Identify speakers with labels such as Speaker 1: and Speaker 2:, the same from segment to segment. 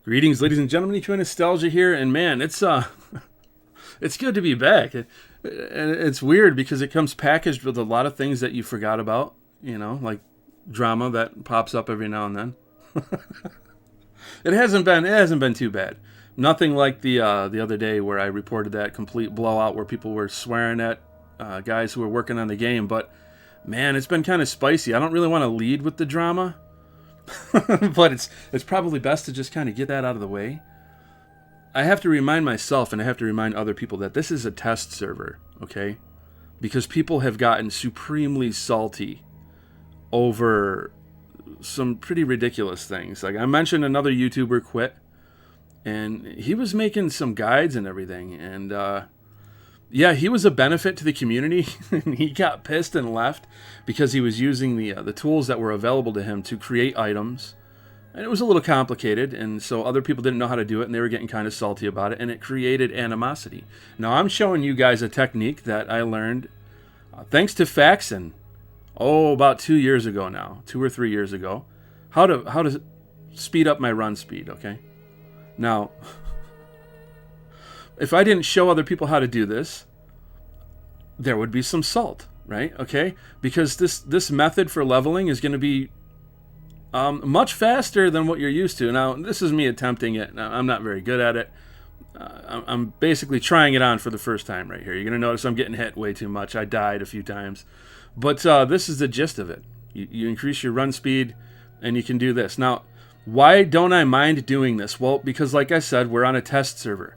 Speaker 1: Greetings, ladies and gentlemen. EQOA Nostalgia here, and man, it's it's good to be back. And it's weird because it comes packaged with a lot of things that you forgot about, like drama that pops up every now and then. It hasn't been too bad. Nothing like the other day where I reported that complete blowout where people were swearing at guys who were working on the game. But man, it's been kind of spicy. I don't really want to lead with the drama. But it's probably best to just kind of get that out of the way. I have to remind myself and I have to remind other people that this is a test server, okay? Because people have gotten supremely salty over some pretty ridiculous things. Like I mentioned, another YouTuber quit, and he was making some guides and everything, and yeah, he was a benefit to the community. He got pissed and left because he was using the tools that were available to him to create items. And it was a little complicated, and so other people didn't know how to do it, and they were getting kind of salty about it, and it created animosity. Now, I'm showing you guys a technique that I learned thanks to Faxon, about 2 years ago now, 2 or 3 years ago, how to speed up my run speed, okay? Now, if I didn't show other people how to do this, there would be some salt, right? Okay? Because this method for leveling is going to be much faster than what you're used to. Now, this is me attempting it. Now, I'm not very good at it. I'm basically trying it on for the first time right here. You're going to notice I'm getting hit way too much. I died a few times. But this is the gist of it. You increase your run speed, and you can do this. Now, why don't I mind doing this? Well, because like I said, we're on a test server,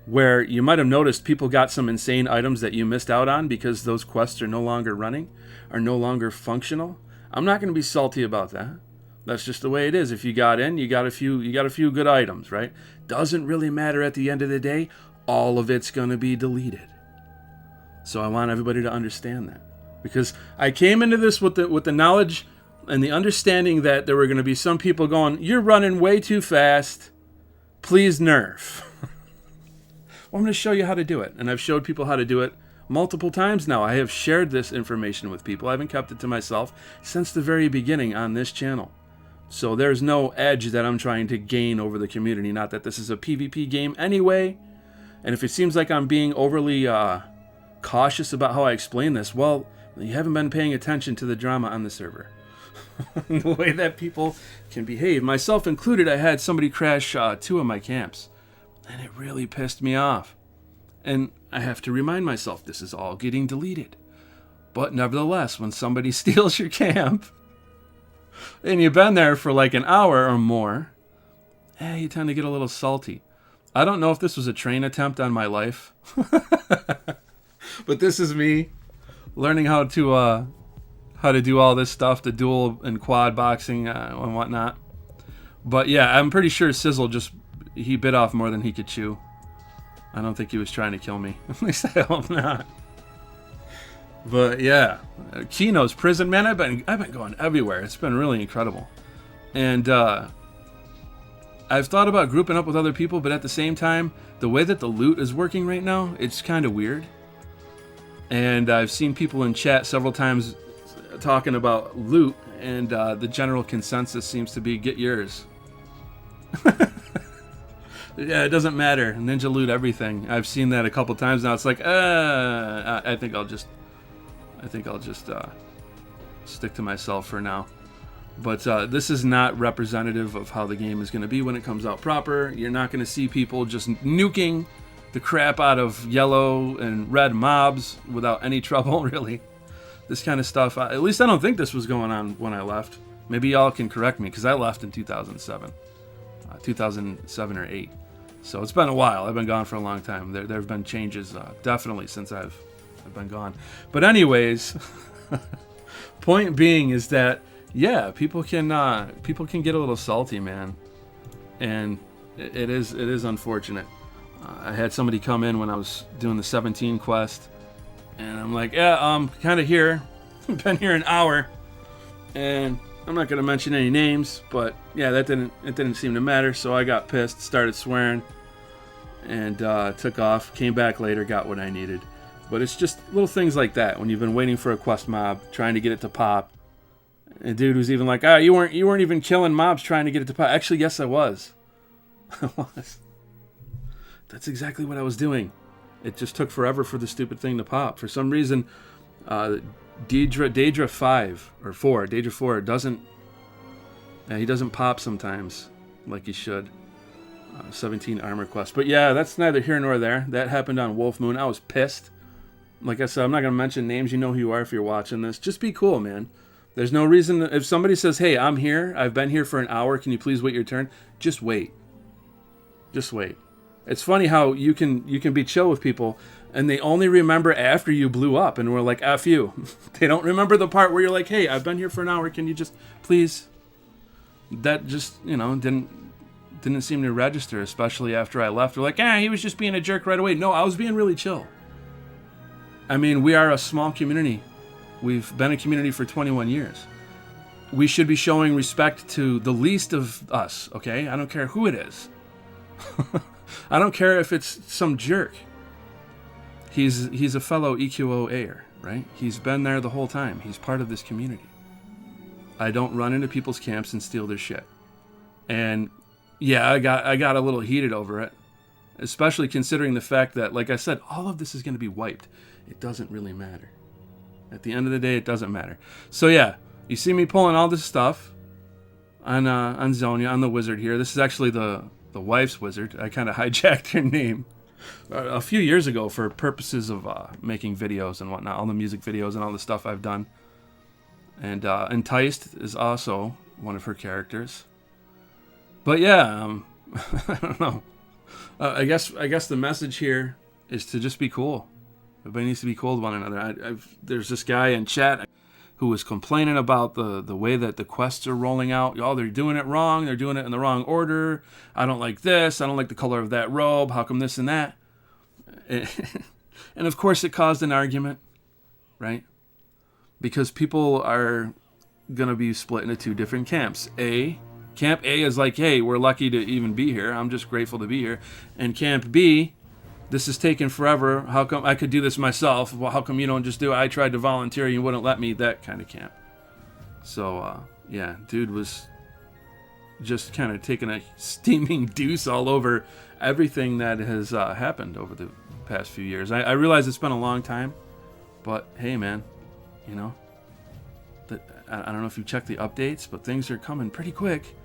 Speaker 1: where you might have noticed people got some insane items that you missed out on because those quests are no longer running, are no longer functional. I'm not going to be salty about that. That's just the way it is. If you got in, you got a few good items, right? Doesn't really matter at the end of the day. All of it's going to be deleted. So I want everybody to understand that, because I came into this with the knowledge and the understanding that there were going to be some people going, "You're running way too fast. Please nerf." Well, I'm going to show you how to do it. And I've showed people how to do it multiple times now. I have shared this information with people. I haven't kept it to myself since the very beginning on this channel. So there's no edge that I'm trying to gain over the community. Not that this is a PvP game anyway. And if it seems like I'm being overly cautious about how I explain this, well, you haven't been paying attention to the drama on the server. The way that people can behave. Myself included, I had somebody crash 2 of my camps. And it really pissed me off. And I have to remind myself, this is all getting deleted. But nevertheless, when somebody steals your camp, and you've been there for like an hour or more, you tend to get a little salty. I don't know if this was a train attempt on my life. But this is me learning how to do all this stuff, the dual and quad boxing and whatnot. But yeah, I'm pretty sure Sizzle he bit off more than he could chew. I don't think he was trying to kill me. At least I hope not. But yeah, Kino's prison, man. I've been going everywhere. It's been really incredible, and I've thought about grouping up with other people, but at the same time, the way that the loot is working right now, it's kind of weird. And I've seen people in chat several times talking about loot, and the general consensus seems to be get yours. Yeah, it doesn't matter. Ninja loot everything. I've seen that a couple times now. It's like, I think I'll just stick to myself for now. But this is not representative of how the game is going to be when it comes out proper. You're not going to see people just nuking the crap out of yellow and red mobs without any trouble, really. This kind of stuff, at least I don't think this was going on when I left. Maybe y'all can correct me, because I left in 2007 or 8. So it's been a while. I've been gone for a long time. There have been changes, definitely, since I've been gone. But anyways, point being is that, yeah, people can get a little salty, man, and it is unfortunate. I had somebody come in when I was doing the 17 quest, and I'm like, yeah, I'm kind of here. Been here an hour, and I'm not going to mention any names, but yeah, it didn't seem to matter, so I got pissed, started swearing, and took off, came back later, got what I needed. But it's just little things like that, when you've been waiting for a quest mob, trying to get it to pop. A dude was even like, you weren't even killing mobs trying to get it to pop. Actually, yes, I was. I was. That's exactly what I was doing. It just took forever for the stupid thing to pop. For some reason, Daedra 5 or 4, Daedra 4 doesn't. He doesn't pop sometimes like he should. 17 armor quest. But yeah, that's neither here nor there. That happened on Wolf Moon. I was pissed. Like I said, I'm not going to mention names. You know who you are if you're watching this. Just be cool, man. There's no reason. If somebody says, hey, I'm here. I've been here for an hour. Can you please wait your turn? Just wait. Just wait. It's funny how you can be chill with people and they only remember after you blew up and we're like, F you. They don't remember the part where you're like, hey, I've been here for an hour. Can you just please? That just, didn't seem to register, especially after I left. They're like, he was just being a jerk right away. No, I was being really chill. I mean, we are a small community. We've been a community for 21 years. We should be showing respect to the least of us, okay? I don't care who it is. I don't care if it's some jerk. He's a fellow EQOAer, right? He's been there the whole time. He's part of this community. I don't run into people's camps and steal their shit. And yeah, I got a little heated over it, especially considering the fact that, like I said, all of this is going to be wiped. It doesn't really matter. At the end of the day, it doesn't matter. So yeah, you see me pulling all this stuff on Zonia, on the wizard here. This is actually the wife's wizard. I kind of hijacked her name a few years ago for purposes of making videos and whatnot, all the music videos and all the stuff I've done. And Enticed is also one of her characters. But yeah, I don't know. I guess the message here is to just be cool. Everybody needs to be cool with one another. There's this guy in chat who was complaining about the way that the quests are rolling out. Oh, they're doing it wrong. They're doing it in the wrong order. I don't like this. I don't like the color of that robe. How come this and that? And of course, it caused an argument, right? Because people are going to be split into two different camps. Camp A is like, hey, we're lucky to even be here. I'm just grateful to be here. And Camp B, this is taking forever. How come I could do this myself? Well, how come you don't just do it? I tried to volunteer. You wouldn't let me. That kind of camp. So, yeah, dude was just kind of taking a steaming deuce all over everything that has happened over the past few years. I realize it's been a long time, but hey, man, I don't know if you checked the updates, but things are coming pretty quick.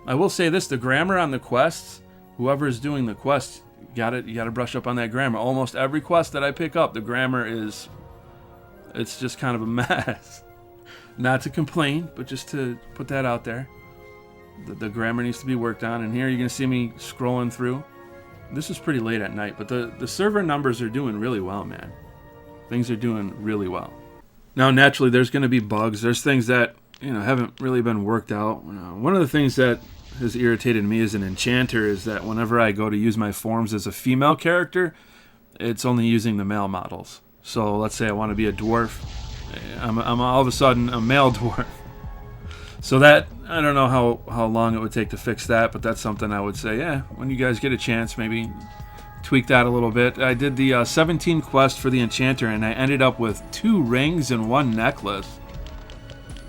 Speaker 1: I will say this, the grammar on the quests, whoever is doing the quest, you gotta brush up on that grammar. Almost every quest that I pick up, the grammar it's just kind of a mess. Not to complain, but just to put that out there. The grammar needs to be worked on, and here you're gonna see me scrolling through. This is pretty late at night, but the server numbers are doing really well, man. Things are doing really well. Now, naturally, there's going to be bugs. There's things that, haven't really been worked out. One of the things that has irritated me as an enchanter is that whenever I go to use my forms as a female character, it's only using the male models. So let's say I want to be a dwarf. I'm all of a sudden a male dwarf. So that, I don't know how long it would take to fix that, but that's something I would say, when you guys get a chance, maybe tweak that a little bit. I did the 17 quest for the enchanter, and I ended up with 2 rings and 1 necklace.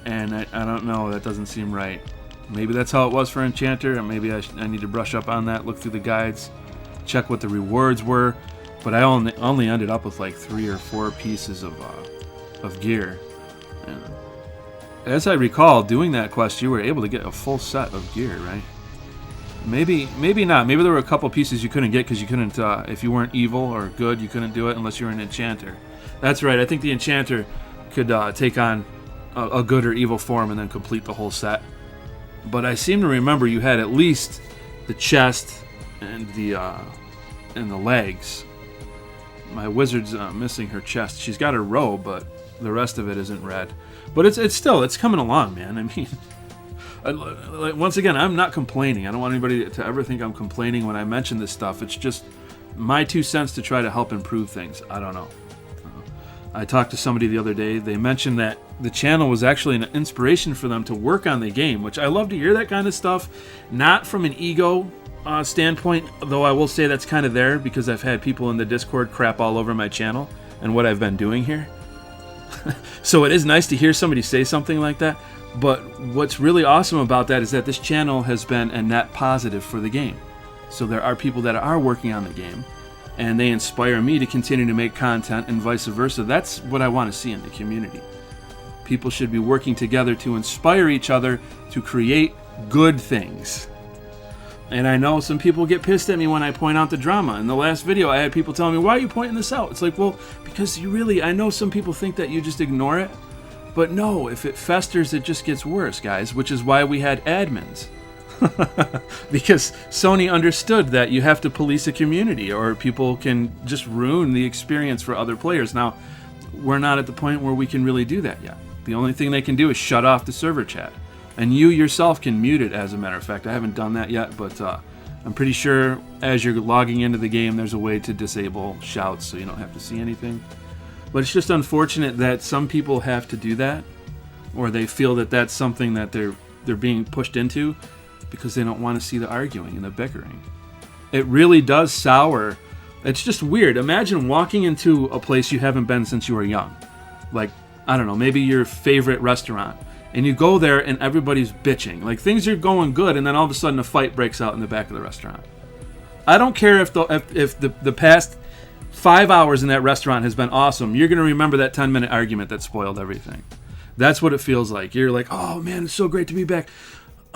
Speaker 1: And I don't know, that doesn't seem right. Maybe that's how it was for enchanter, and maybe I need to brush up on that, look through the guides, check what the rewards were. But I only ended up with like 3 or 4 pieces of gear. And as I recall, doing that quest, you were able to get a full set of gear, right? Maybe not. Maybe there were a couple pieces you couldn't get because you couldn't, if you weren't evil or good, you couldn't do it unless you were an enchanter. That's right. I think the enchanter could take on a good or evil form and then complete the whole set. But I seem to remember you had at least the chest and the legs. My wizard's missing her chest. She's got her robe, but the rest of it isn't red. But it's coming along, man. I mean, once again, I'm not complaining. I don't want anybody to ever think I'm complaining when I mention this stuff. It's just my 2 cents to try to help improve things. I don't know. I talked to somebody the other day. They mentioned that the channel was actually an inspiration for them to work on the game, which I love to hear that kind of stuff. Not from an ego standpoint, though I will say that's kind of there because I've had people in the Discord crap all over my channel and what I've been doing here. So it is nice to hear somebody say something like that. But what's really awesome about that is that this channel has been a net positive for the game. So there are people that are working on the game, and they inspire me to continue to make content, and vice versa. That's what I want to see in the community. People should be working together to inspire each other to create good things. And I know some people get pissed at me when I point out the drama. In the last video, I had people telling me, why are you pointing this out? It's like, well, because I know some people think that you just ignore it. But no, if it festers, it just gets worse, guys, which is why we had admins. Because Sony understood that you have to police a community, or people can just ruin the experience for other players. Now, we're not at the point where we can really do that yet. The only thing they can do is shut off the server chat. And you yourself can mute it, as a matter of fact. I haven't done that yet, but I'm pretty sure as you're logging into the game, there's a way to disable shouts so you don't have to see anything. But it's just unfortunate that some people have to do that, or they feel that that's something that they're being pushed into because they don't want to see the arguing and the bickering. It really does sour. It's just weird. Imagine walking into a place you haven't been since you were young. Like, I don't know, maybe your favorite restaurant. And you go there and everybody's bitching. Like, things are going good, and then all of a sudden a fight breaks out in the back of the restaurant. I don't care if the past 5 hours in that restaurant has been awesome. You're going to remember that 10-minute argument that spoiled everything. That's what it feels like. You're like, oh man, it's so great to be back.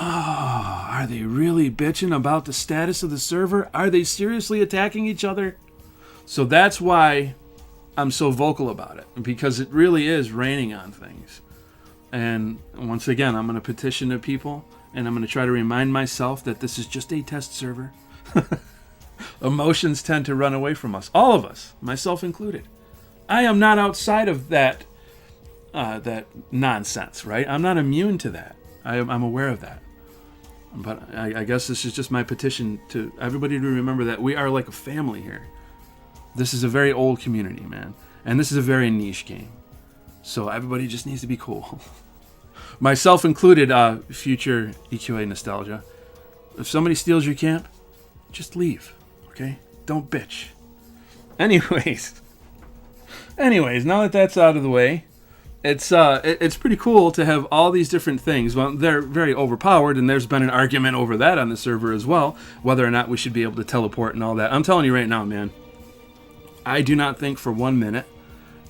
Speaker 1: Oh, are they really bitching about the status of the server? Are they seriously attacking each other? So that's why I'm so vocal about it, because it really is raining on things. And once again, I'm going to petition to people, and I'm going to try to remind myself that this is just a test server. Emotions tend to run away from us. All of us, myself included. I am not outside of that nonsense, right? I'm not immune to that. I'm aware of that. But I guess this is just my petition to everybody to remember that we are like a family here. This is a very old community, man. And this is a very niche game. So everybody just needs to be cool. Myself included, future EQA nostalgia. If somebody steals your camp, just leave, okay? Don't bitch. Anyways, now that that's out of the way, it's pretty cool to have all these different things. Well, they're very overpowered, and there's been an argument over that on the server as well, whether or not we should be able to teleport and all that. I'm telling you right now, man, I do not think for 1 minute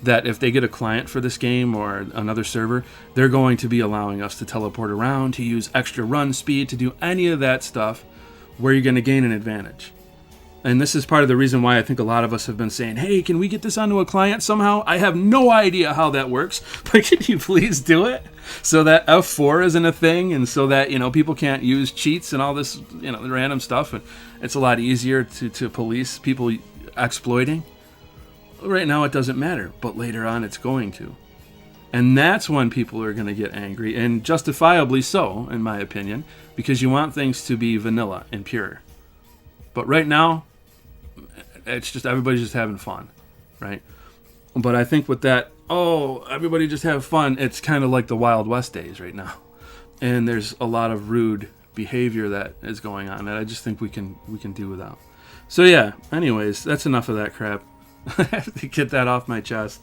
Speaker 1: that if they get a client for this game or another server, they're going to be allowing us to teleport around, to use extra run speed, to do any of that stuff where you're going to gain an advantage. And this is part of the reason why I think a lot of us have been saying, hey, can we get this onto a client somehow? I have no idea how that works, but can you please do it so that F4 isn't a thing, and so that, people can't use cheats and all this, random stuff, and it's a lot easier to police people exploiting. Right now it doesn't matter, but later on it's going to. And that's when people are going to get angry, and justifiably so, in my opinion, because you want things to be vanilla and pure. But right now, it's just everybody's just having fun, right? But I think with that, everybody just have fun, it's kind of like the Wild West days right now. And there's a lot of rude behavior that is going on that I just think we can do without. So yeah, anyways, that's enough of that crap. I have to get that off my chest.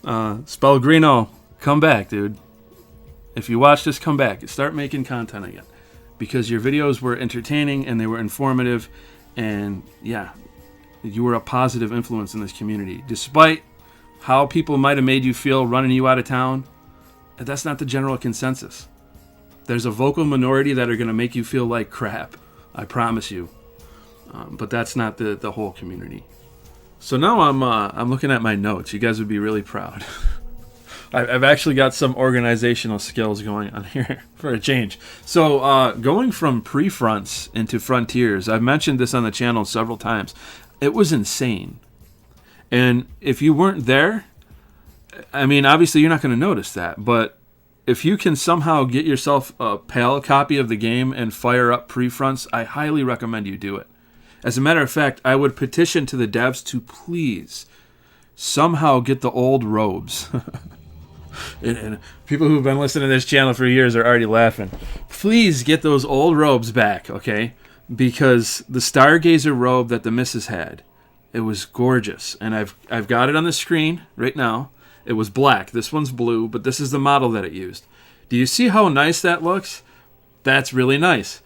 Speaker 1: Spellgrino, come back, dude. If you watch this, come back. Start making content again. Because your videos were entertaining and they were informative. And yeah, you were a positive influence in this community. Despite how people might have made you feel running you out of town, that's not the general consensus. There's a vocal minority that are going to make you feel like crap. I promise you. But that's not the whole community. So now I'm looking at my notes. You guys would be really proud. I've actually got some organizational skills going on here for a change. So going from pre-fronts into frontiers, I've mentioned this on the channel several times. It was insane. And if you weren't there, I mean, obviously you're not going to notice that. But if you can somehow get yourself a PAL copy of the game and fire up pre-fronts, I highly recommend you do it. As a matter of fact, I would petition to the devs to please somehow get the old robes. and people who've been listening to this channel for years are already laughing. Please get those old robes back, okay? Because the Stargazer robe that the missus had, it was gorgeous. And I've got it on the screen right now. It was black. This one's blue, but this is the model that it used. Do you see how nice that looks? That's really nice.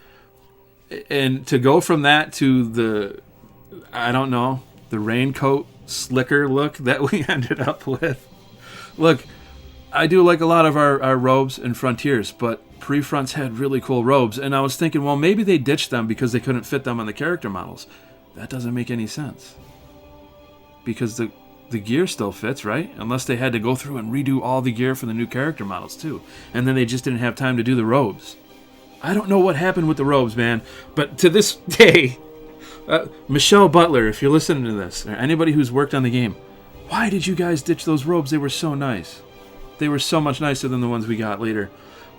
Speaker 1: And to go from that to the, I don't know, the raincoat slicker look that we ended up with. Look, I do like a lot of our robes and Frontiers, but pre-fronts had really cool robes, and I was thinking, well, maybe they ditched them because they couldn't fit them on the character models. That doesn't make any sense. Because the gear still fits, right? Unless they had to go through and redo all the gear for the new character models, too. And then they just didn't have time to do the robes. I don't know what happened with the robes, man. But to this day, Michelle Butler, if you're listening to this, or anybody who's worked on the game, why did you guys ditch those robes? They were so nice. They were so much nicer than the ones we got later.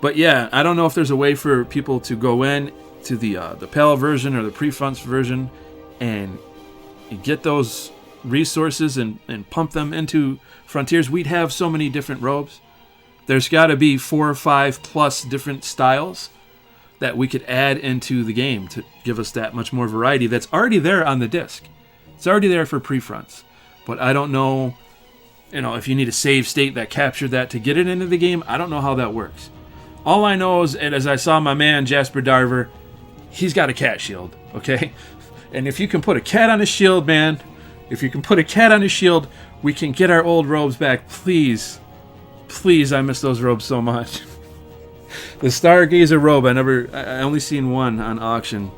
Speaker 1: But yeah, I don't know if there's a way for people to go in to the PAL version or the pre-fronts version and get those resources and pump them into Frontiers. We'd have so many different robes. There's got to be 4 or 5 plus different styles that we could add into the game to give us that much more variety that's already there on the disc. It's already there for pre-fronts. But I don't know, if you need a save state that captured that to get it into the game, I don't know how that works. All I know is, and as I saw my man Jasper Darver, he's got a cat shield, okay? And if you can put a cat on his shield, man, we can get our old robes back. Please, I miss those robes so much. The Stargazer robe, I only seen one on auction,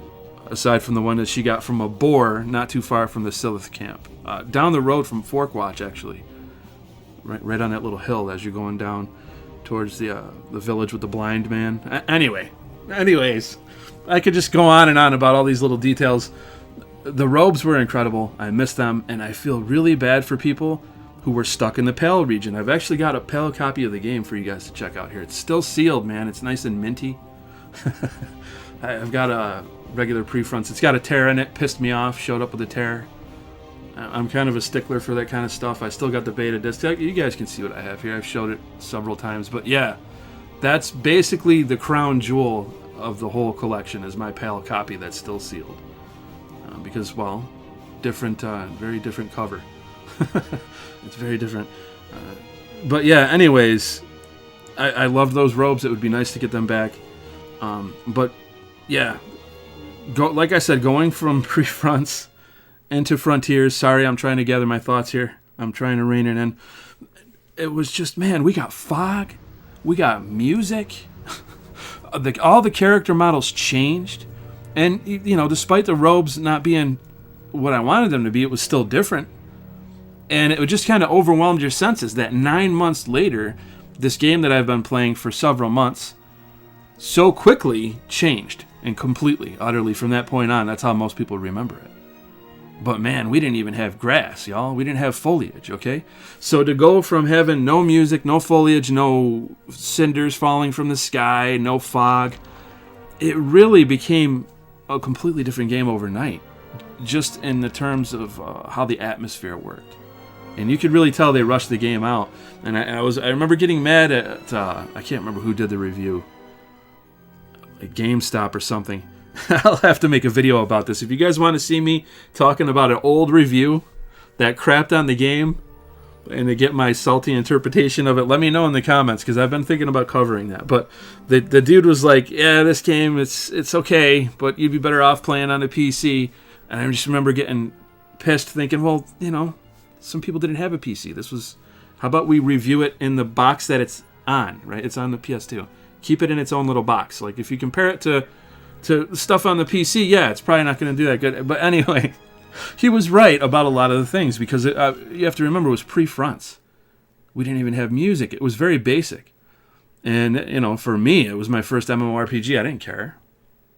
Speaker 1: aside from the one that she got from a boar not too far from the Silith camp. Down the road from Forkwatch, actually. Right on that little hill as you're going down towards the village with the blind man. Anyways, I could just go on and on about all these little details. The robes were incredible. I miss them, and I feel really bad for people who were stuck in the PAL region. I've actually got a PAL copy of the game for you guys to check out here. It's still sealed, man. It's nice and minty. I've got a regular pre-fronts. It's got a tear in it. Pissed me off. Showed up with a tear. I'm kind of a stickler for that kind of stuff. I still got the beta disc. You guys can see what I have here. I've showed it several times. But yeah, that's basically the crown jewel of the whole collection is my PAL copy that's still sealed. Because, well, very different cover. It's very different. But yeah, anyways, I love those robes. It would be nice to get them back. But yeah, like I said, going from pre-fronts into Frontiers. Sorry, I'm trying to gather my thoughts here. I'm trying to rein it in. It was just, man, we got fog. We got music. All the character models changed. And, despite the robes not being what I wanted them to be, it was still different. And it just kind of overwhelmed your senses that 9 months later, this game that I've been playing for several months so quickly changed and completely, utterly from that point on. That's how most people remember it. But man, we didn't even have grass, y'all. We didn't have foliage, okay? So to go from having no music, no foliage, no cinders falling from the sky, no fog, it really became a completely different game overnight, just in the terms of how the atmosphere worked. And you could really tell they rushed the game out. And I remember getting mad at, I can't remember who did the review, like GameStop or something. I'll have to make a video about this. If you guys want to see me talking about an old review that crapped on the game and to get my salty interpretation of it, let me know in the comments, because I've been thinking about covering that. But the dude was like, yeah, this game, it's okay, but you'd be better off playing on a PC. And I just remember getting pissed thinking, well, some people didn't have a PC. How about we review it in the box that it's on, right? It's on the PS2. Keep it in its own little box. Like, if you compare it to stuff on the PC, yeah, it's probably not going to do that good. But anyway, he was right about a lot of the things, because you have to remember, it was pre-fronts. We didn't even have music. It was very basic. And, for me, it was my first MMORPG. I didn't care.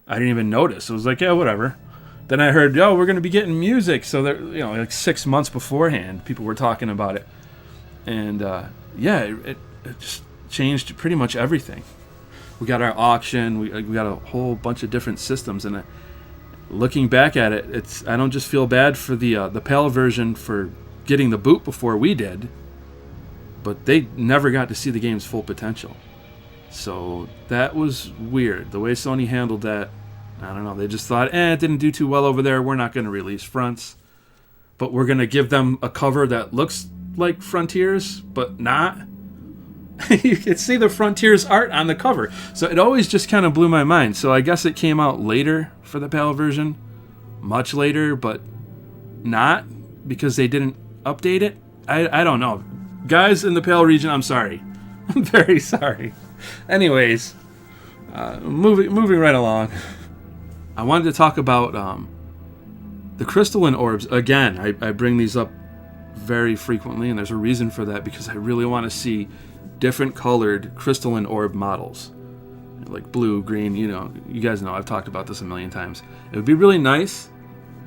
Speaker 1: I didn't even notice. It was like, yeah, whatever. Then I heard, we're going to be getting music. So, like 6 months beforehand, people were talking about it. And, it just changed pretty much everything. We got our auction. We got a whole bunch of different systems. And looking back at it, I don't just feel bad for the PAL version for getting the boot before we did, but they never got to see the game's full potential. So that was weird. The way Sony handled that, I don't know. They just thought, it didn't do too well over there. We're not going to release fronts, but we're going to give them a cover that looks like Frontiers, but not. You could see the Frontiers art on the cover. So it always just kind of blew my mind. So I guess it came out later for the PAL version. Much later, but not because they didn't update it. I don't know. Guys in the PAL region, I'm sorry. I'm very sorry. Anyways, moving right along. I wanted to talk about the crystalline orbs. Again, I bring these up very frequently, and there's a reason for that, because I really want to see different colored crystalline orb models. Like blue, green, you guys know I've talked about this a million times. It would be really nice.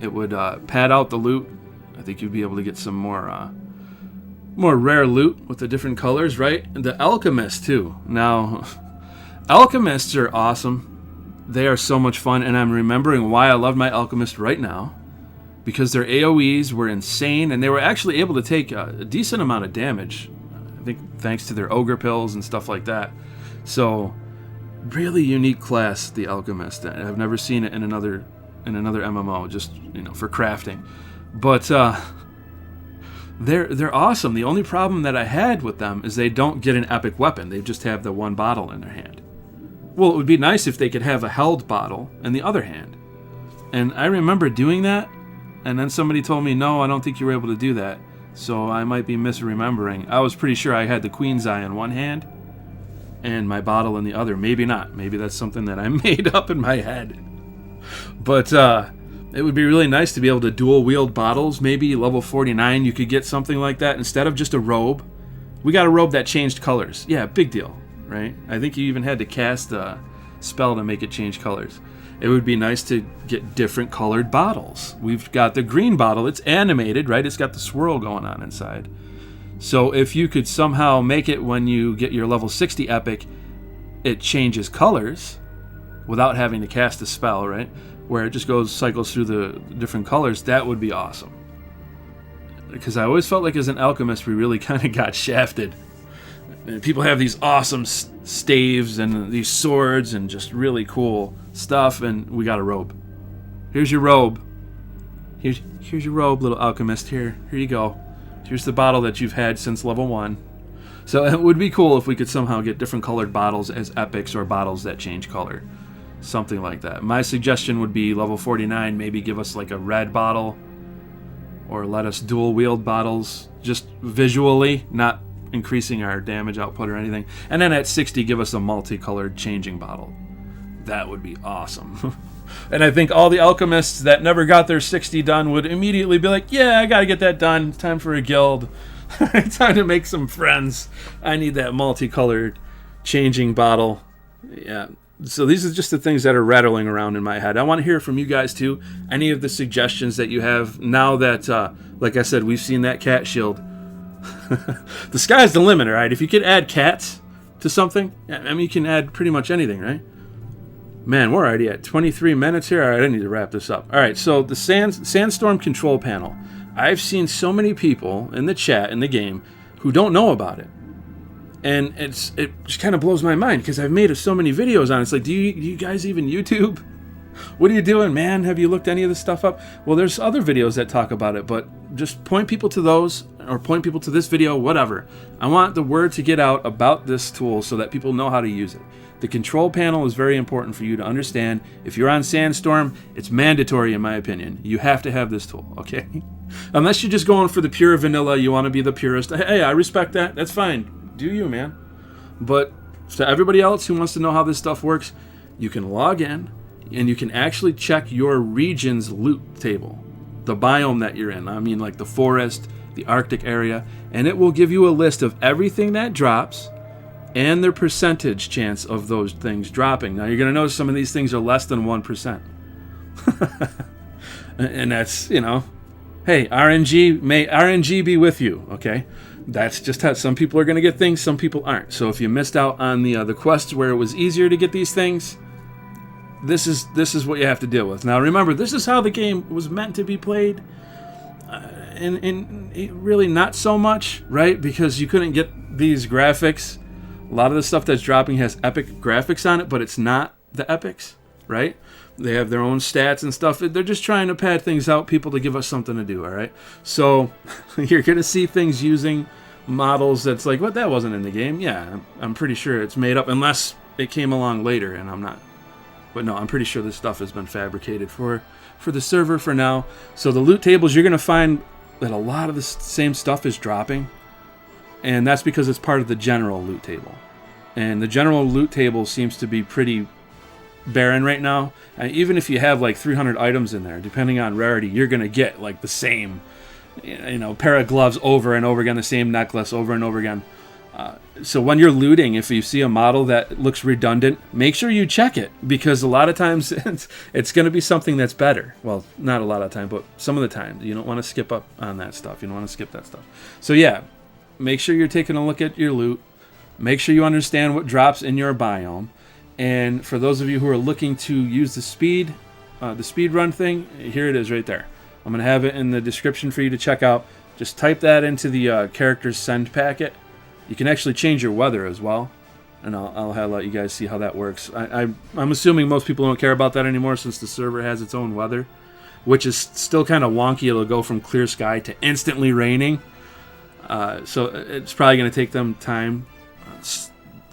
Speaker 1: It would pad out the loot. I think you'd be able to get some more rare loot with the different colors, right? And the alchemists too. Now, alchemists are awesome. They are so much fun, and I'm remembering why I love my alchemist right now. Because their AoEs were insane, and they were actually able to take a decent amount of damage. I think thanks to their ogre pills and stuff like that. So, really unique class, the alchemist. I've never seen it in another MMO, just for crafting. But they're awesome. The only problem that I had with them is they don't get an epic weapon. They just have the one bottle in their hand. Well, it would be nice if they could have a held bottle in the other hand. And I remember doing that, and then somebody told me, no, I don't think you were able to do that. So I might be misremembering. I was pretty sure I had the Queen's Eye in one hand and my bottle in the other. Maybe not. Maybe that's something that I made up in my head. But it would be really nice to be able to dual wield bottles. Maybe level 49 you could get something like that instead of just a robe. We got a robe that changed colors. Yeah, big deal, right? I think you even had to cast a spell to make it change colors. It would be nice to get different colored bottles. We've got the green bottle. It's animated, right? It's got the swirl going on inside. So if you could somehow make it when you get your level 60 epic, it changes colors without having to cast a spell, right? Where it just cycles through the different colors, that would be awesome. Because I always felt like as an alchemist, we really kind of got shafted. And people have these awesome staves and these swords and just really cool stuff, and we got a robe. Here's your robe. Here's your robe, little alchemist. Here you go. Here's the bottle that you've had since level 1. So it would be cool if we could somehow get different colored bottles as epics or bottles that change color. Something like that. My suggestion would be level 49, maybe give us like a red bottle, or let us dual wield bottles just visually, not increasing our damage output or anything. And then at 60, give us a multicolored changing bottle. That would be awesome. And I think all the alchemists that never got their 60 done would immediately be like, yeah, I gotta get that done. It's time for a guild. Time to make some friends. I need that multicolored changing bottle. Yeah. So these are just the things that are rattling around in my head. I want to hear from you guys too. Any of the suggestions that you have now that, like I said, we've seen that cat shield. The sky's the limit, right? If you could add cats to something, I mean, you can add pretty much anything, right? Man, we're already at 23 minutes here. All right, I need to wrap this up. All right, so the Sandstorm control panel. I've seen so many people in the chat, in the game, who don't know about it. And it just kind of blows my mind because I've made so many videos on it. It's like, do you guys even YouTube? What are you doing, man? Have you looked any of this stuff up? Well, there's other videos that talk about it, but just point people to those or point people to this video, whatever. I want the word to get out about this tool so that people know how to use it. The control panel is very important for you to understand. If you're on Sandstorm, it's mandatory in my opinion. You have to have this tool, okay? Unless you're just going for the pure vanilla, you want to be the purist. Hey, I respect that. That's fine. Do you, man. But to everybody else who wants to know how this stuff works, you can log in and you can actually check your region's loot table, the biome that you're in. I mean, like the forest, the Arctic area, and it will give you a list of everything that drops and their percentage chance of those things dropping. Now, you're going to notice some of these things are less than 1%. And that's, you know, hey, RNG, may RNG be with you, okay? That's just how some people are going to get things, some people aren't. So if you missed out on the quests where it was easier to get these things, this is what you have to deal with. Now, remember, this is how the game was meant to be played. And really not so much, right? Because you couldn't get these graphics. A lot of the stuff that's dropping has epic graphics on it, but it's not the epics, right? They have their own stats and stuff. They're just trying to pad things out, people to give us something to do, all right? So you're going to see things using models that's like, what, that wasn't in the game. Yeah, I'm pretty sure it's made up, unless it came along later and I'm not. But no, I'm pretty sure this stuff has been fabricated for the server for now. So the loot tables, you're going to find that a lot of the same stuff is dropping. And that's because it's part of the general loot table. And the general loot table seems to be pretty barren right now. And even if you have like 300 items in there, depending on rarity, you're going to get like the same, pair of gloves over and over again, the same necklace over and over again. So when you're looting, if you see a model that looks redundant, make sure you check it, because a lot of times it's going to be something that's better. Well, not a lot of time, but some of the time. You don't want to skip up on that stuff. You don't want to skip that stuff. So yeah, make sure you're taking a look at your loot. Make sure you understand what drops in your biome. And for those of you who are looking to use the speed run thing, here it is right there. I'm going to have it in the description for you to check out. Just type that into the characters send packet. You can actually change your weather as well, and I'll let you guys see how that works. I'm assuming most people don't care about that anymore, since the server has its own weather, which is still kind of wonky. It'll go from clear sky to instantly raining, so it's probably going to take them time.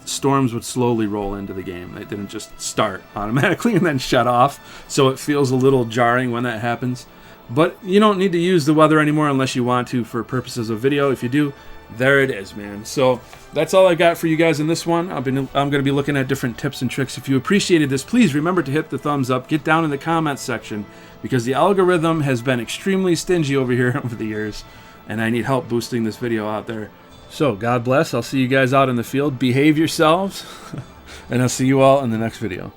Speaker 1: Storms would slowly roll into the game. They didn't just start automatically and then shut off, so it feels a little jarring when that happens. But you don't need to use the weather anymore unless you want to for purposes of video. If you do, there it is, man. So that's all I got for you guys in this one. I'm going to be looking at different tips and tricks. If you appreciated this, please remember to hit the thumbs up. Get down in the comments section, because the algorithm has been extremely stingy over here over the years, and I need help boosting this video out there. So God bless. I'll see you guys out in the field. Behave yourselves, and I'll see you all in the next video.